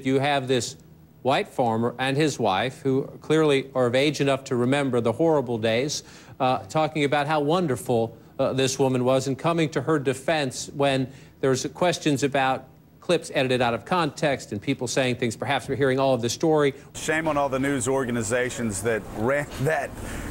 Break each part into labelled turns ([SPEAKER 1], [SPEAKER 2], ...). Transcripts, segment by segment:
[SPEAKER 1] You have this white farmer and his wife, who clearly are of age enough to remember the horrible days, talking about how wonderful this woman was and coming to her defense when there's questions about clips edited out of context and people saying things. Perhaps we're hearing all of the story.
[SPEAKER 2] Shame on all the news organizations that ran that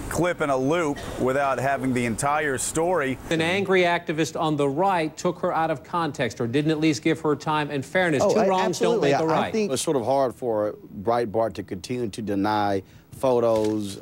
[SPEAKER 2] clip in a loop without having the entire story.
[SPEAKER 1] An angry activist on the right took her out of context, or didn't at least give her time and fairness. Two wrongs don't make a right.
[SPEAKER 3] I think it's sort of hard for Breitbart to continue to deny photos,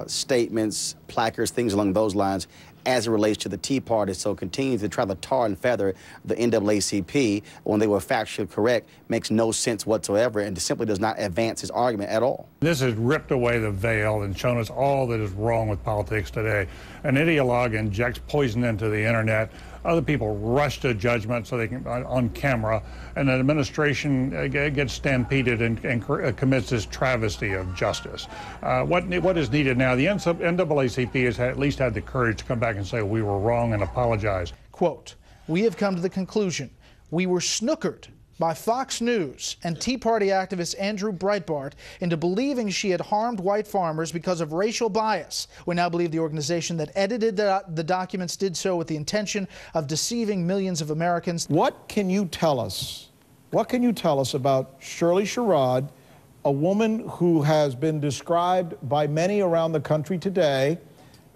[SPEAKER 3] statements, placards, things along those lines as it relates to the Tea Party. So continue to try to tar and feather the NAACP when they were factually correct makes no sense whatsoever and simply does not advance his argument at all.
[SPEAKER 4] This has ripped away the veil and shown us all that is wrong with politics today. An ideologue injects poison into the internet. Other people rush to judgment so they can on camera, and an administration gets stampeded and commits this travesty of justice. What is needed now? The NAACP has at least had the courage to come back and say we were wrong and apologize.
[SPEAKER 5] Quote, "We have come to the conclusion we were snookered by Fox News and Tea Party activist Andrew Breitbart into believing she had harmed white farmers because of racial bias. We now believe the organization that edited the documents did so with the intention of deceiving millions of Americans."
[SPEAKER 6] What can you tell us? What can you tell us about Shirley Sherrod, a woman who has been described by many around the country today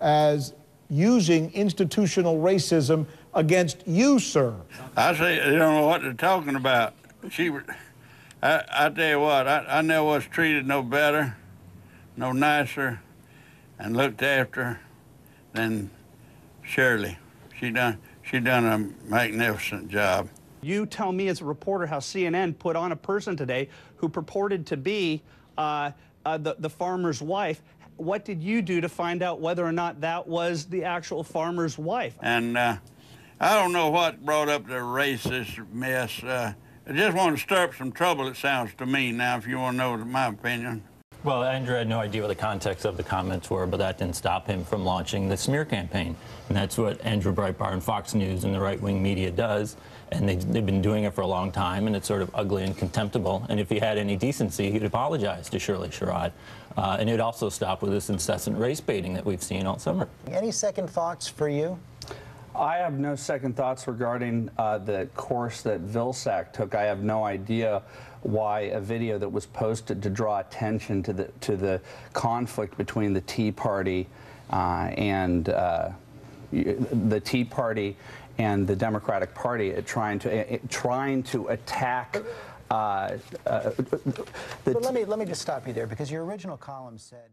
[SPEAKER 6] as using institutional racism against you, sir?
[SPEAKER 7] I say they don't know what they're talking about. I tell you what, I never was treated no better, no nicer, and looked after than Shirley. She done a magnificent job.
[SPEAKER 8] You tell me as a reporter how CNN put on a person today who purported to be the farmer's wife. What did you do to find out whether or not that was the actual farmer's wife?
[SPEAKER 7] And I don't know what brought up the racist mess. I just want to stir up some trouble, it sounds to me now, if you want to know my opinion.
[SPEAKER 9] Well, Andrew had no idea what the context of the comments were, but that didn't stop him from launching the smear campaign. And that's what Andrew Breitbart and Fox News and the right-wing media does. And they've been doing it for a long time, and it's sort of ugly and contemptible. And if he had any decency, he'd apologize to Shirley Sherrod. And he'd also stop with this incessant race baiting that we've seen all summer.
[SPEAKER 10] Any second thoughts for you?
[SPEAKER 8] I have no second thoughts regarding the course that Vilsack took. I have no idea why a video that was posted to draw attention to the conflict between the Tea Party and the Tea Party and the Democratic Party trying to attack.
[SPEAKER 10] But let me just stop you there, because your original column said.